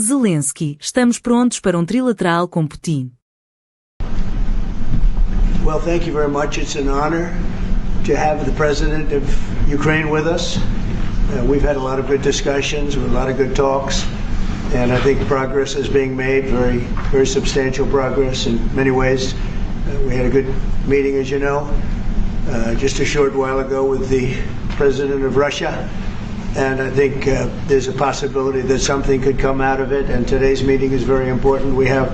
Zelensky, estamos prontos para trilateral com Putin. Well, thank you very much. It's an honor to have the President of Ukraine with us. We've had a lot of good discussions, a lot of good talks, and I think progress is being made, very substantial progress in many ways. We had a good meeting, as you know, just a short while ago with the President of Russia, and I think there's a possibility that something could come out of it, and today's meeting is very important. We have,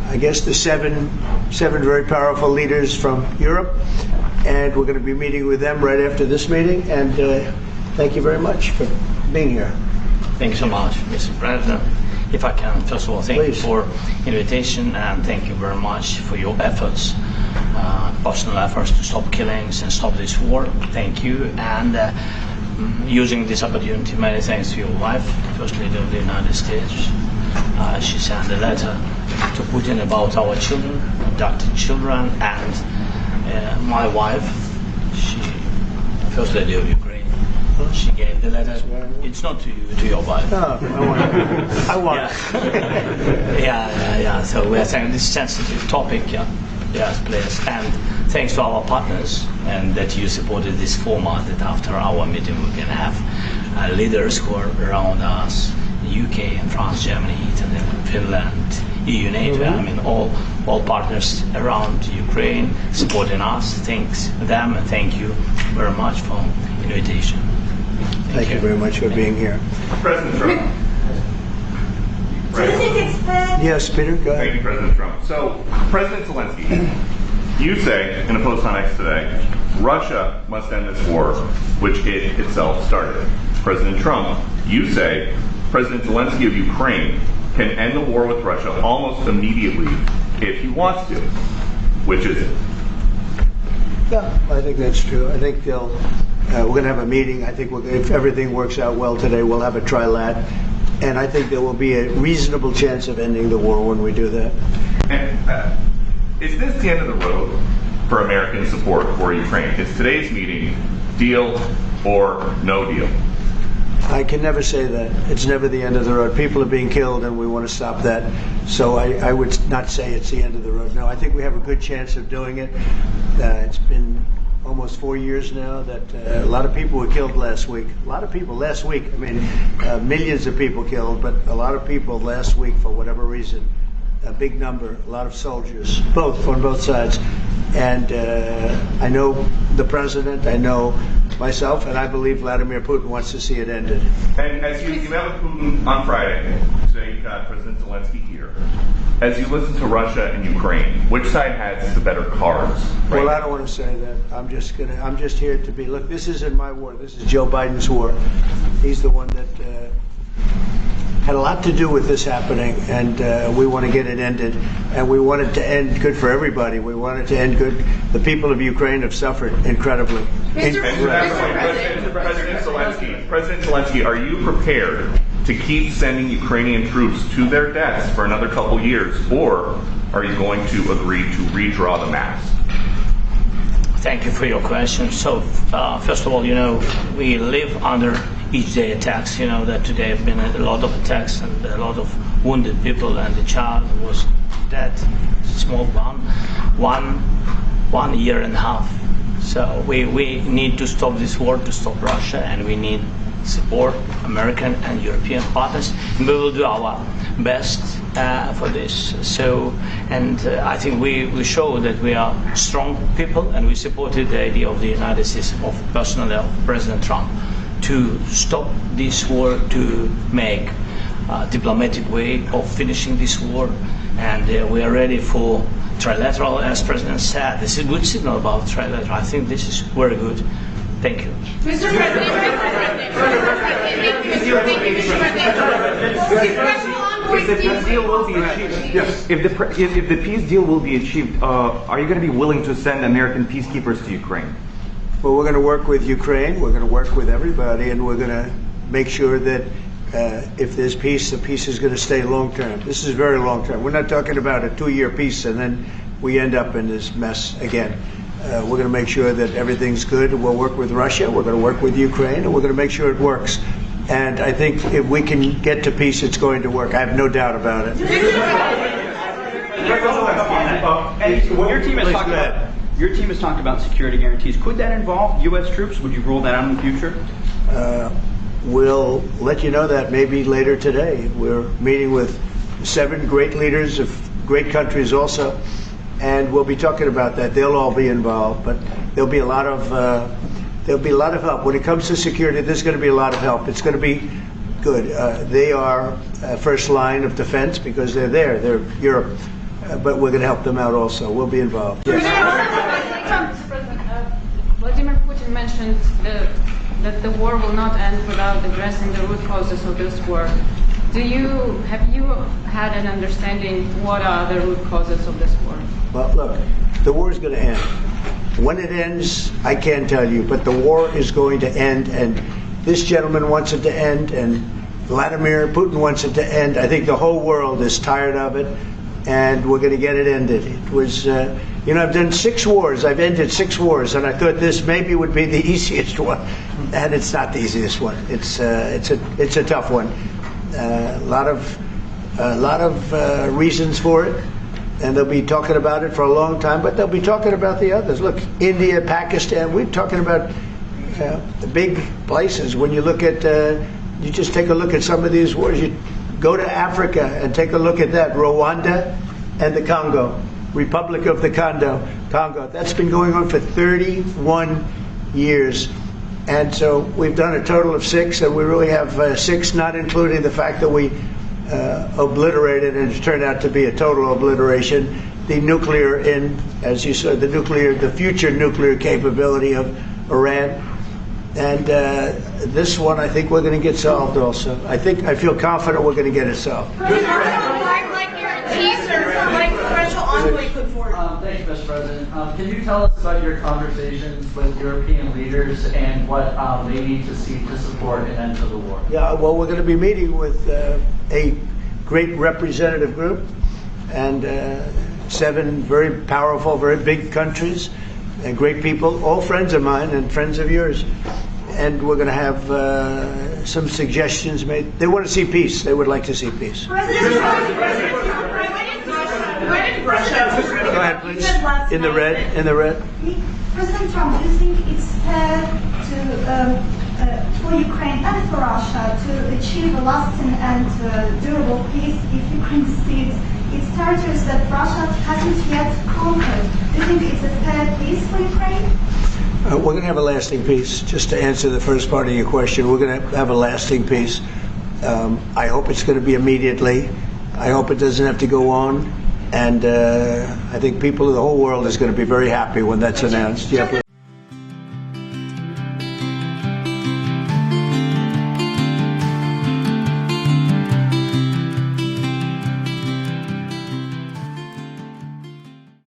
I guess, the seven very powerful leaders from Europe, and we're going to be meeting with them right after this meeting, and thank you very much for being here. Thank you so much, Mr. President. If I can, first of all, thank you for invitation, and thank you very much for your efforts, personal efforts to stop killings and stop this war. Thank you, and using this opportunity, many thanks to your wife, First Lady of the United States. She sent a letter to Putin about our children, abducted children, and my wife, she, First Lady of Ukraine, she gave the letter. It's not to you, to your wife. Oh, I want it. Yeah. So we are saying this sensitive topic, yes, please. And thanks to our partners, and that you supported this format, that after our meeting we can have leaders who are around us, UK and France, Germany, Italy, Finland, EU, NATO, I mean all partners around Ukraine supporting us. Thanks them, and thank you very much for invitation. Thank you very much for being here. President Trump. Yes, Peter, go ahead. Thank you, President Trump. So, President Zelensky, you say in a post on X today, Russia must end this war, which it itself started. President Trump, you say President Zelensky of Ukraine can end the war with Russia almost immediately if he wants to. Which is it? Yeah, I think that's true. I think we're going to have a meeting. I think if everything works out well today, we'll have a trilat. And I think there will be a reasonable chance of ending the war when we do that. And is this the end of the road for American support for Ukraine? Is today's meeting deal or no deal? I can never say that. It's never the end of the road. People are being killed, and we want to stop that. So I would not say it's the end of the road. No, I think we have a good chance of doing it. It's been almost 4 years now that a lot of people were killed last week. A lot of people last week. I mean, millions of people killed, but a lot of people last week for whatever reason. A big number, a lot of soldiers, on both sides. And I know the president, I know myself, and I believe Vladimir Putin wants to see it ended. And as you met with Putin on Friday, today you've got President Zelensky here. As you listen to Russia and Ukraine, which side has the better cards? Right? Well, I don't want to say that. I'm just here to be. Look, this isn't my war. This is Joe Biden's war. He's the one that had a lot to do with this happening, and we want to get it ended. And we want it to end good for everybody. We want it to end good. The people of Ukraine have suffered incredibly. President Zelensky, are you prepared to keep sending Ukrainian troops to their deaths for another couple years, or are you going to agree to redraw the maps? Thank you for your question. So, first of all, we live under each day attacks. You know that today have been a lot of attacks and a lot of wounded people, and the child was dead, small one year and a half. So we need to stop this war, to stop Russia, and we need support American and European partners, and we will do our best for this. So, and I think we show that we are strong people, and we supported the idea of the United States, of personally of President Trump, to stop this war, to make a diplomatic way of finishing this war, and we are ready for trilateral, as President said. This is a good signal about trilateral. I think this is very good. Thank you. Mr. If the peace deal will be achieved, are you going to be willing to send American peacekeepers to Ukraine? Well, we're going to work with Ukraine. We're going to work with everybody, and we're going to make sure that if there's peace, the peace is going to stay long term. This is very long term. We're not talking about a 2-year peace and then we end up in this mess again. We're going to make sure that everything's good. We'll work with Russia. We're going to work with Ukraine, and we're going to make sure it works. And I think if we can get to peace, it's going to work. I have no doubt about it. Your team has talked about security guarantees. Could that involve U.S. troops? Would you rule that out in the future? We'll let you know that maybe later today. We're meeting with 7 great leaders of great countries also, and we'll be talking about that. They'll all be involved, but there'll be a lot of help when it comes to security. There's going to be a lot of help. It's going to be good. They are first line of defense because they're there. They're Europe, but we're going to help them out also. We'll be involved. Yes. Vladimir Putin mentioned that the war will not end without addressing the root causes of this war. Have you had an understanding what are the root causes of this war? Well, look, the war is going to end. When it ends, I can't tell you, but the war is going to end, and this gentleman wants it to end, and Vladimir Putin wants it to end. I think the whole world is tired of it, and we're going to get it ended. It was, I've done 6 wars. I've ended 6 wars, and I thought this maybe would be the easiest one, and it's not the easiest one. It's a tough one. A lot of reasons for it, and they'll be talking about it for a long time. But they'll be talking about the others. Look, India, Pakistan. We're talking about the big places. When you look at, you just take a look at some of these wars. You go to Africa and take a look at that. Rwanda and the Congo, Republic of the Congo. That's been going on for 31 years. And so we've done a total of 6, and we really have 6, not including the fact that we obliterated, and it turned out to be a total obliteration, the nuclear, as you said, the future nuclear capability of Iran. And this one, I think we're going to get solved also. I feel confident we're going to get it solved. Thanks, Mr. President. Can you tell us about your conversations with European leaders and what they need to see to support an end to the war? Yeah, well, we're going to be meeting with a great representative group and 7 very powerful, very big countries and great people, all friends of mine and friends of yours. And we're going to have some suggestions made. They want to see peace. They would like to see peace. Go ahead, please. In the red. President Trump, do you think it's fair for Ukraine and for Russia to achieve a lasting and durable peace if Ukraine cedes its territories that Russia hasn't yet conquered? Do you think it's a fair peace for Ukraine? We're going to have a lasting peace. Just to answer the first part of your question, we're going to have a lasting peace. I hope it's going to be immediately. I hope it doesn't have to go on. And I think people of the whole world is going to be very happy when that's announced. Yeah,